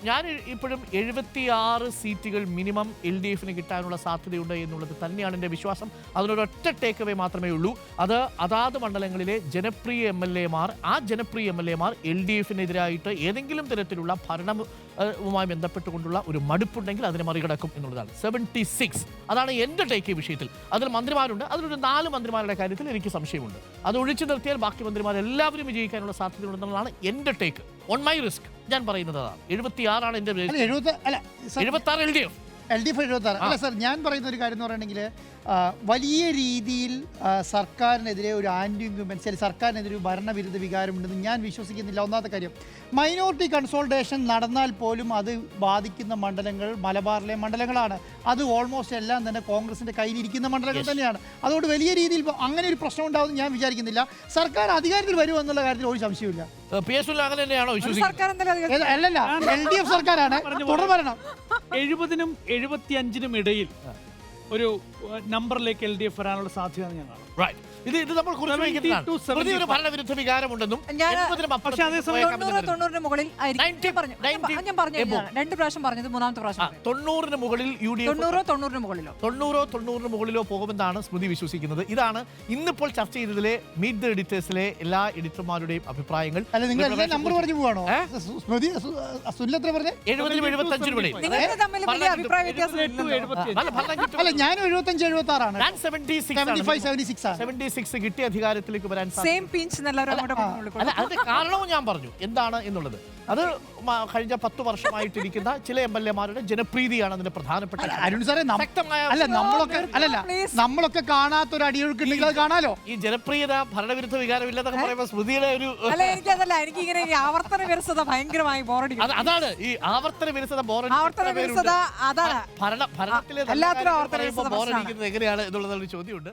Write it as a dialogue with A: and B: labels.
A: ഞാൻ ഇപ്പോഴും 76 സീറ്റുകൾ മിനിമം LDFന് കിട്ടാനുള്ള സാധ്യതയുണ്ട് എന്നുള്ളത് തന്നെയാണ് എൻ്റെ വിശ്വാസം. അതിനൊരൊറ്റ ടേക്ക് അവേ മാത്രമേ ഉള്ളൂ. അത് അതാത് മണ്ഡലങ്ങളിലെ ജനപ്രിയ MLA മാർ ജനപ്രിയ MLA മാർ LDFനെതിരായിട്ട് ഏതെങ്കിലും തരത്തിലുള്ള ഭരണവുമായി ബന്ധപ്പെട്ടുകൊണ്ടുള്ള ഒരു മടുപ്പുണ്ടെങ്കിൽ അതിനെ മറികടക്കും എന്നുള്ളതാണ്. 76 അതാണ് എൻ്റെ ടേക്ക് ഈ വിഷയത്തിൽ. അതിൽ മന്ത്രിമാരുണ്ട്. അതിലൊരു 4 മന്ത്രിമാരുടെ കാര്യത്തിൽ എനിക്ക് സംശയമുണ്ട്. അത് ഒഴിച്ചു നിർത്തിയാൽ ബാക്കി മന്ത്രിമാരെല്ലാവരും വിജയിക്കാനുള്ള സാധ്യതയുണ്ടെന്നുള്ളതാണ് എൻ്റെ ടേക്ക്. ഓൺ മൈ റിസ്ക് ഞാൻ പറയുന്നത് അതാണ്. 76 എൻ്റെ 76 LDF
B: 76. അല്ല സർ, ഞാൻ പറയുന്ന ഒരു കാര്യം എന്ന് പറയുകയാണെങ്കിൽ വലിയ രീതിയിൽ സർക്കാരിനെതിരെ ഒരു ആൻറ്റി ഇൻക്യുംബൻസി അല്ലെങ്കിൽ സർക്കാരിനെതിരെ ഒരു ഭരണവിരുദ്ധ വികാരമുണ്ടെന്ന് ഞാൻ വിശ്വസിക്കുന്നില്ല. ഒന്നാമത്തെ കാര്യം, മൈനോറിറ്റി കൺസോൾട്ടേഷൻ നടന്നാൽ പോലും അത് ബാധിക്കുന്ന മണ്ഡലങ്ങൾ മലബാറിലെ മണ്ഡലങ്ങളാണ്. അത് ഓൾമോസ്റ്റ് എല്ലാം തന്നെ കോൺഗ്രസിൻ്റെ കയ്യിലിരിക്കുന്ന മണ്ഡലങ്ങൾ തന്നെയാണ്. അതുകൊണ്ട് വലിയ രീതിയിൽ അങ്ങനെ ഒരു പ്രശ്നം ഉണ്ടാവുമെന്ന് ഞാൻ വിചാരിക്കുന്നില്ല. സർക്കാർ അധികാരത്തിൽ വരുമോ എന്നുള്ള കാര്യത്തിൽ ഒരു സംശയമില്ല. അല്ലല്ല, LDF സർക്കാരാണ് തുടർഭരണം.
C: 70-നും 75-നും ഇടയിൽ ഒരു നമ്പറിലേക്ക് LDF വരാനുള്ള സാധ്യത ഞാൻ കാണും.
A: ഇത് നമ്മൾ ഭരണവിരുദ്ധ വികാരമുണ്ടെന്നും
D: പക്ഷേ അതേസമയം 90-ന് മുകളിൽ ഞാൻ പറഞ്ഞു 2 പ്രാവശ്യം പറഞ്ഞത്, മൂന്നാമത്തെ പ്രാവശ്യം
A: 90-ന് മുകളിൽ UDF
D: 90-ന് മുകളിലോ
A: 90-ന് മുകളിലോ പോകുമെന്നാണ് സ്മൃതി വിശ്വസിക്കുന്നത്. ഇതാണ് ഇന്നിപ്പോൾ ചർച്ച ചെയ്തതിലെ മീറ്റ് ദ എഡിറ്റേഴ്സിലെ എല്ലാ എഡിറ്റർമാരുടെയും അഭിപ്രായങ്ങൾ.
B: അല്ല, നിങ്ങൾ നമ്പർ പറഞ്ഞു പോവാണോ? സ്മൃതി
A: 70-75 ഇടയിൽ.
B: അല്ല, ഞാൻ 75-76 ആണ്.
A: 76 കിട്ടിയ അധികാരത്തിലേക്ക് വരാൻ അതിന്റെ കാരണവും ഞാൻ പറഞ്ഞു എന്താണ് എന്നുള്ളത്. അത് കഴിഞ്ഞ 10 വർഷമായിട്ടിരിക്കുന്ന ചില MLA-മാരുടെ ജനപ്രീതിയാണ് അതിന്റെ പ്രധാനപ്പെട്ട.
B: അരുൺ സാറേ, നമ്മളൊക്കെ കാണാത്തൊരു അടിയൊഴുക്കുണ്ടെങ്കിൽ അത് കാണാലോ.
A: ഈ ജനപ്രിയത ഭരണവിരുദ്ധ വികാരം ഇല്ലെന്നൊക്കെ പറയുമ്പോൾ സ്മൃതിയുടെ ഒരു
D: എനിക്കിങ്ങനെ ആവർത്തന വിരസത ഭയങ്കരമായി ബോറടി.
A: അതാണ് ഈ ആവർത്തന വിരസത ഭരണത്തിലെ ബോറടിക്കുന്നത് എങ്ങനെയാണ് എന്നുള്ളതൊരു ചോദ്യമുണ്ട്.